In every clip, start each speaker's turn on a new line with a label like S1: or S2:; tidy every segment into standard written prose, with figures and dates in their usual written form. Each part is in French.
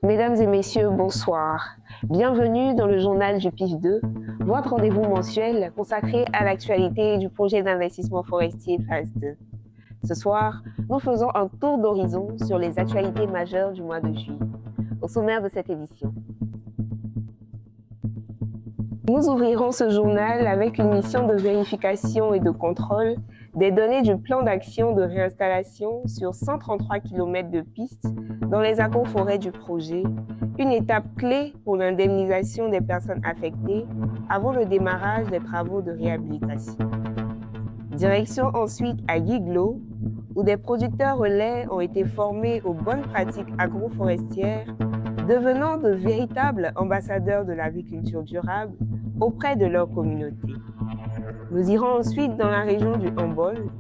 S1: Mesdames et messieurs, bonsoir. Bienvenue dans le journal du PIF2, votre rendez-vous mensuel consacré à l'actualité du projet d'investissement forestier phase 2. Ce soir, nous faisons un tour d'horizon sur les actualités majeures du mois de juillet. Au sommaire de cette édition, nous ouvrirons ce journal avec une mission de vérification et de contrôle des données du plan d'action de réinstallation sur 133 km de pistes dans les agroforêts du projet, une étape clé pour l'indemnisation des personnes affectées avant le démarrage des travaux de réhabilitation. Direction ensuite à Guiglo, où des producteurs relais ont été formés aux bonnes pratiques agroforestières, devenant de véritables ambassadeurs de l'agriculture durable auprès de leur communauté. Nous irons ensuite dans la région du Hambol,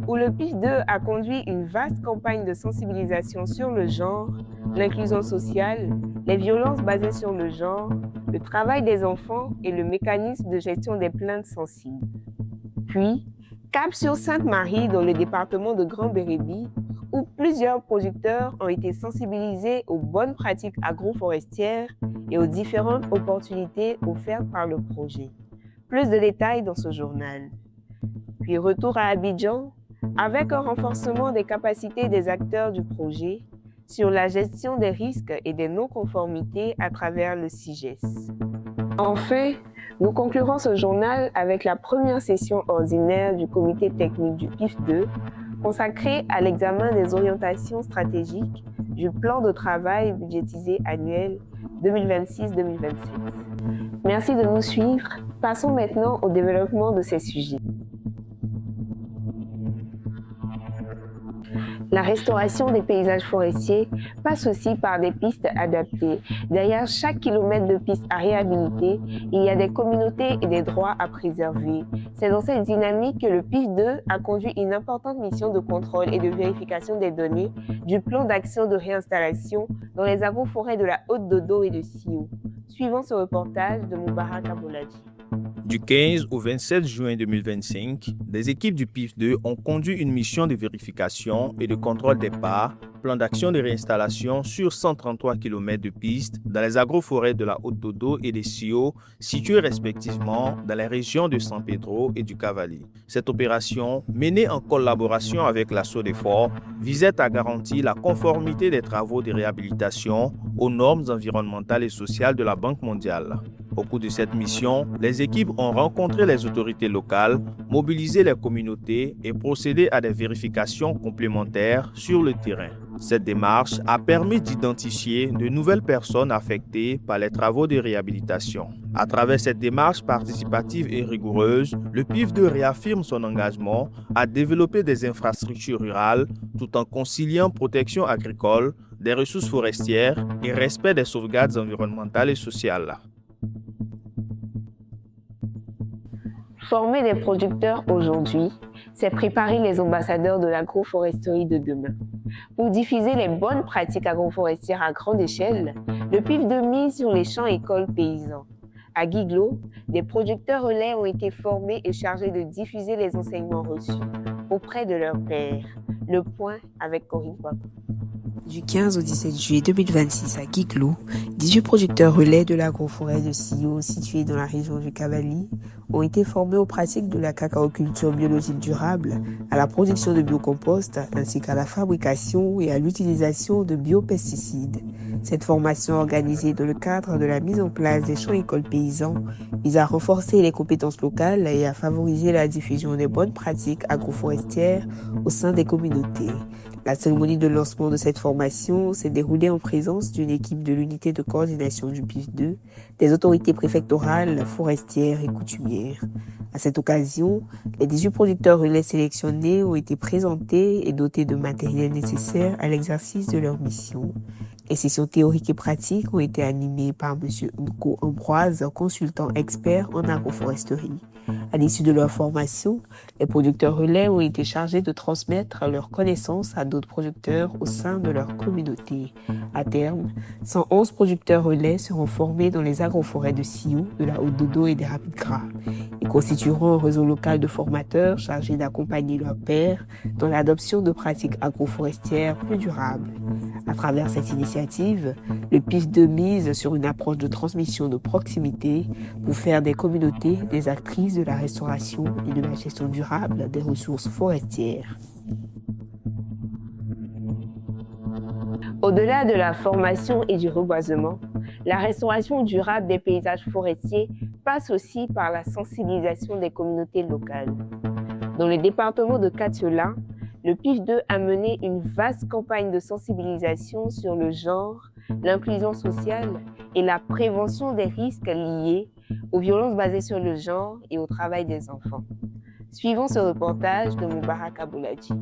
S1: où le PIF2 a conduit une vaste campagne de sensibilisation sur le genre, l'inclusion sociale, les violences basées sur le genre, le travail des enfants et le mécanisme de gestion des plaintes sensibles. Puis, cap sur Sainte-Marie dans le département de Grand-Bérébi, où plusieurs producteurs ont été sensibilisés aux bonnes pratiques agroforestières et aux différentes opportunités offertes par le projet. Plus de détails dans ce journal. Puis retour à Abidjan avec un renforcement des capacités des acteurs du projet sur la gestion des risques et des non-conformités à travers le CIGES. Enfin, nous conclurons ce journal avec la première session ordinaire du comité technique du PIF2 consacrée à l'examen des orientations stratégiques du plan de travail budgétisé annuel 2026-2027. Merci de nous suivre. Passons maintenant au développement de ces sujets. La restauration des paysages forestiers passe aussi par des pistes adaptées. Derrière chaque kilomètre de piste à réhabiliter, il y a des communautés et des droits à préserver. C'est dans cette dynamique que le PIF2 a conduit une importante mission de contrôle et de vérification des données du plan d'action de réinstallation dans les agroforêts de la Haute-Dodo et de Sio. Suivant ce reportage de Moubarak Abouladi.
S2: Du 15 au 27 juin 2025, des équipes du PIF2 ont conduit une mission de vérification et de contrôle des parts, plan d'action de réinstallation sur 133 km de pistes dans les agroforêts de la Haute-Dodo et des Sio, situées respectivement dans les régions de San Pedro et du Cavali. Cette opération, menée en collaboration avec la SODEFOR, visait à garantir la conformité des travaux de réhabilitation aux normes environnementales et sociales de la Banque mondiale. Au cours de cette mission, les équipes ont rencontré les autorités locales, mobilisé les communautés et procédé à des vérifications complémentaires sur le terrain. Cette démarche a permis d'identifier de nouvelles personnes affectées par les travaux de réhabilitation. À travers cette démarche participative et rigoureuse, le PIF2 réaffirme son engagement à développer des infrastructures rurales tout en conciliant protection agricole, des ressources forestières et respect des sauvegardes environnementales et sociales.
S1: Former des producteurs aujourd'hui, c'est préparer les ambassadeurs de l'agroforesterie de demain. Pour diffuser les bonnes pratiques agroforestières à grande échelle, le PIF2 mise sur les champs-écoles paysans. À Guiglo, des producteurs relais ont été formés et chargés de diffuser les enseignements reçus auprès de leurs pairs. Le point avec Corinne Poitou.
S3: Du 15 au 17 juillet 2026 à Guiglo, 18 producteurs relais de l'agroforêt de Sio, située dans la région du Cavali, ont été formés aux pratiques de la cacaoculture biologique durable, à la production de biocompost, ainsi qu'à la fabrication et à l'utilisation de biopesticides. Cette formation organisée dans le cadre de la mise en place des champs-écoles paysans vise à renforcer les compétences locales et à favoriser la diffusion des bonnes pratiques agroforestières au sein des communautés. La cérémonie de lancement de cette formation s'est déroulée en présence d'une équipe de l'unité de coordination du PIF2, des autorités préfectorales, forestières et coutumières. À cette occasion, les 18 producteurs relais sélectionnés ont été présentés et dotés de matériel nécessaire à l'exercice de leur mission. Les sessions théoriques et pratiques ont été animées par M. Nko Ambroise, consultant expert en agroforesterie. À l'issue de leur formation, les producteurs relais ont été chargés de transmettre leurs connaissances à d'autres producteurs au sein de leur communauté. À terme, 111 producteurs relais seront formés dans les agroforêts de Sio, de la Haute-Dodo et des Rapides Gras. Et constitueront un réseau local de formateurs chargés d'accompagner leurs pairs dans l'adoption de pratiques agroforestières plus durables. À travers cette initiative, le PIF2 mise sur une approche de transmission de proximité pour faire des communautés des actrices de la restauration et de la gestion durable des ressources forestières.
S1: Au-delà de la formation et du reboisement, la restauration durable des paysages forestiers passe aussi par la sensibilisation des communautés locales. Dans le département de Katsula, le PIF2 a mené une vaste campagne de sensibilisation sur le genre, l'inclusion sociale et la prévention des risques liés aux violences basées sur le genre et au travail des enfants. Suivons ce reportage de Moubarak Aboulaji.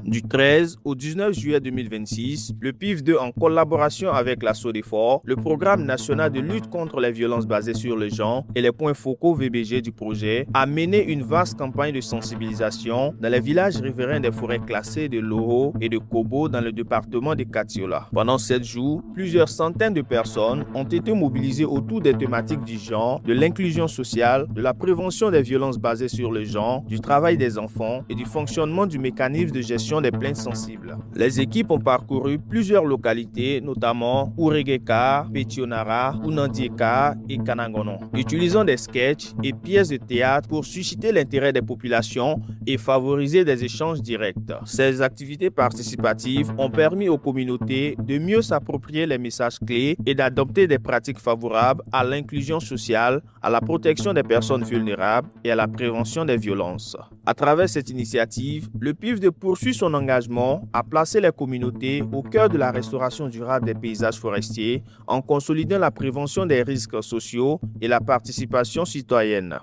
S2: Du 13 au 19 juillet 2026, le PIF2, en collaboration avec la SODEFOR, le Programme national de lutte contre les violences basées sur le genre et les points focaux VBG du projet, a mené une vaste campagne de sensibilisation dans les villages riverains des forêts classées de Loro et de Kobo dans le département de Katsula. Pendant 7 jours, plusieurs centaines de personnes ont été mobilisées autour des thématiques du genre, de l'inclusion sociale, de la prévention des violences basées sur le genre, du travail des enfants et du fonctionnement du mécanisme de gestion des plaintes sensibles. Les équipes ont parcouru plusieurs localités, notamment Uregeka, Petionara, Unandieka et Kanangono, utilisant des sketchs et pièces de théâtre pour susciter l'intérêt des populations et favoriser des échanges directs. Ces activités participatives ont permis aux communautés de mieux s'approprier les messages clés et d'adopter des pratiques favorables à l'inclusion sociale, à la protection des personnes vulnérables et à la prévention des violences. À travers cette initiative, le PIF2 poursuit son engagement à placer les communautés au cœur de la restauration durable des paysages forestiers en consolidant la prévention des risques sociaux et la participation citoyenne.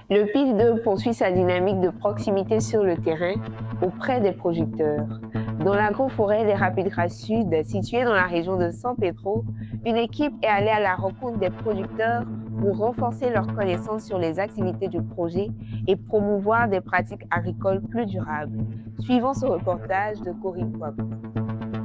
S1: Le PIF2 poursuit sa dynamique de proximité sur le terrain auprès des producteurs. Dans l'agroforêt des Rapides Gras Sud, située dans la région de San Pedro, une équipe est allée à la rencontre des producteurs pour renforcer leurs connaissances sur les activités du projet et promouvoir des pratiques agricoles plus durables. Suivons ce reportage de Corinne Poibou.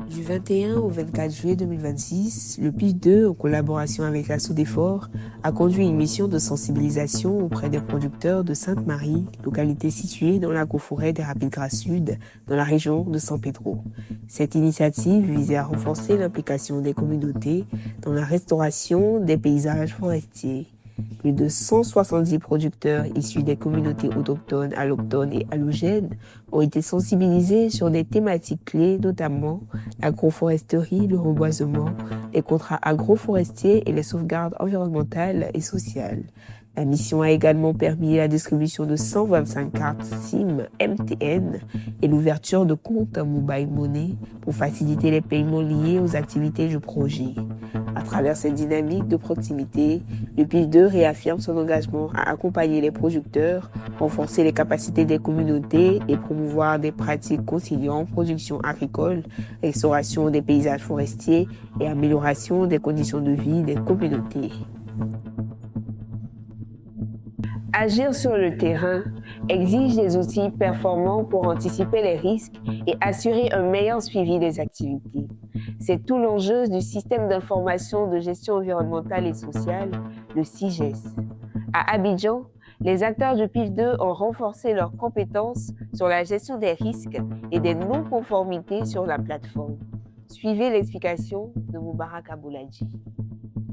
S3: Du 21 au 24 juillet 2026, le PIF2, en collaboration avec la SODEFOR, a conduit une mission de sensibilisation auprès des producteurs de Sainte-Marie, localité située dans l'agroforêt des Rapides Gras Sud, dans la région de San Pedro. Cette initiative visait à renforcer l'implication des communautés dans la restauration des paysages forestiers. Plus de 170 producteurs issus des communautés autochtones, allochtones et allogènes ont été sensibilisés sur des thématiques clés, notamment l'agroforesterie, le reboisement, les contrats agroforestiers et les sauvegardes environnementales et sociales. La mission a également permis la distribution de 125 cartes SIM MTN et l'ouverture de comptes mobile money pour faciliter les paiements liés aux activités du projet. À travers cette dynamique de proximité, le PIF2 réaffirme son engagement à accompagner les producteurs, renforcer les capacités des communautés et promouvoir des pratiques conciliant production agricole, restauration des paysages forestiers et amélioration des conditions de vie des communautés.
S1: Agir sur le terrain exige des outils performants pour anticiper les risques et assurer un meilleur suivi des activités. C'est tout l'enjeu du système d'information de gestion environnementale et sociale, le SIGES. À Abidjan, les acteurs du PIF2 ont renforcé leurs compétences sur la gestion des risques et des non-conformités sur la plateforme. Suivez l'explication de Moubarak Aboulaji.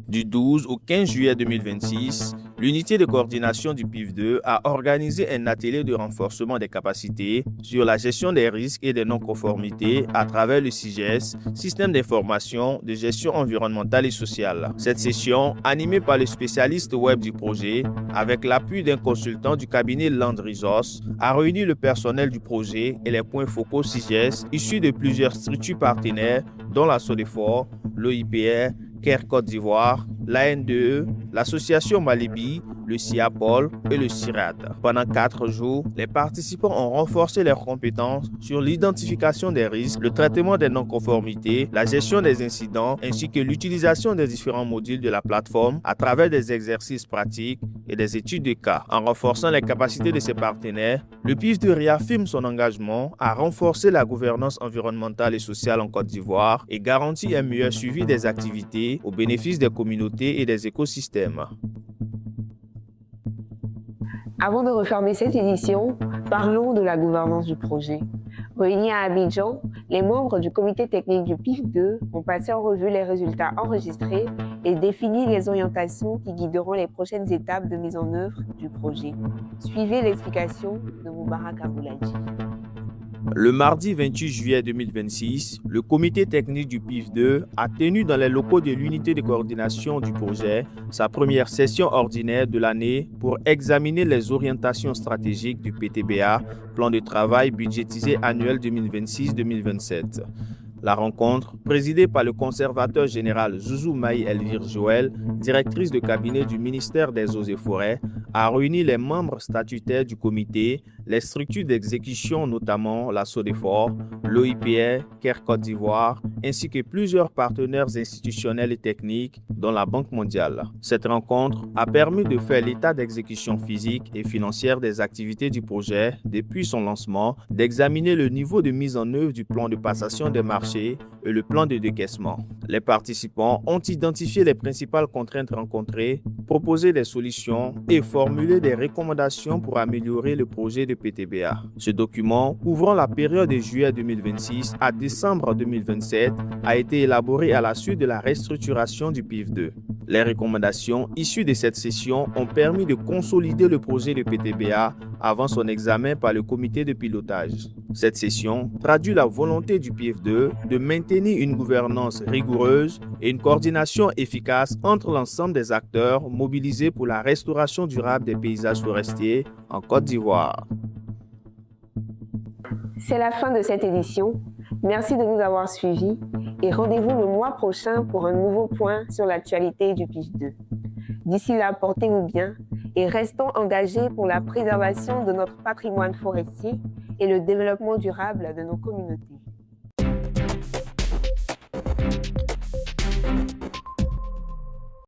S2: Du 12 au 15 juillet 2026, l'unité de coordination du PIF2 a organisé un atelier de renforcement des capacités sur la gestion des risques et des non-conformités à travers le SIGES, Système d'information de gestion environnementale et sociale. Cette session, animée par les spécialistes web du projet, avec l'appui d'un consultant du cabinet Land Resources, a réuni le personnel du projet et les points focaux SIGES issus de plusieurs structures partenaires, dont la SODEFOR, l'OIPR, CARE Côte d'Ivoire, l'ANDE, l'association Malibi, le CIAPOL et le CIRAD. Pendant 4 jours, les participants ont renforcé leurs compétences sur l'identification des risques, le traitement des non-conformités, la gestion des incidents ainsi que l'utilisation des différents modules de la plateforme à travers des exercices pratiques et des études de cas. En renforçant les capacités de ses partenaires, le PIF2 réaffirme son engagement à renforcer la gouvernance environnementale et sociale en Côte d'Ivoire et garantit un meilleur suivi des activités forestiers au bénéfice des communautés et des écosystèmes.
S1: Avant de refermer cette édition, parlons de la gouvernance du projet. Réunis à Abidjan, les membres du comité technique du PIF2 ont passé en revue les résultats enregistrés et défini les orientations qui guideront les prochaines étapes de mise en œuvre du projet. Suivez l'explication de Moubarak Abouladi.
S2: Le mardi 28 juillet 2026, le comité technique du PIF2 a tenu dans les locaux de l'unité de coordination du projet sa première session ordinaire de l'année pour examiner les orientations stratégiques du PTBA, plan de travail budgétisé annuel 2026-2027. La rencontre, présidée par le conservateur général Zouzou Maï Elvire Joël, directrice de cabinet du ministère des Eaux et Forêts, a réuni les membres statutaires du comité, les structures d'exécution, notamment la SODEFOR, l'OIPR, CARE Côte d'Ivoire, ainsi que plusieurs partenaires institutionnels et techniques, dont la Banque mondiale. Cette rencontre a permis de faire l'état d'exécution physique et financière des activités du projet depuis son lancement, d'examiner le niveau de mise en œuvre du plan de passation des marchés et le plan de décaissement. Les participants ont identifié les principales contraintes rencontrées, proposé des solutions et formulé des recommandations pour améliorer le projet de PTBA. Ce document, couvrant la période de juillet 2026 à décembre 2027, a été élaboré à la suite de la restructuration du PIF2. Les recommandations issues de cette session ont permis de consolider le projet de PTBA avant son examen par le comité de pilotage. Cette session traduit la volonté du PIF2 de maintenir une gouvernance rigoureuse et une coordination efficace entre l'ensemble des acteurs mobilisés pour la restauration durable des paysages forestiers en Côte d'Ivoire.
S1: C'est la fin de cette édition. Merci de nous avoir suivis et rendez-vous le mois prochain pour un nouveau point sur l'actualité du PIF2. D'ici là, portez-vous bien et restons engagés pour la préservation de notre patrimoine forestier et le développement durable de nos communautés.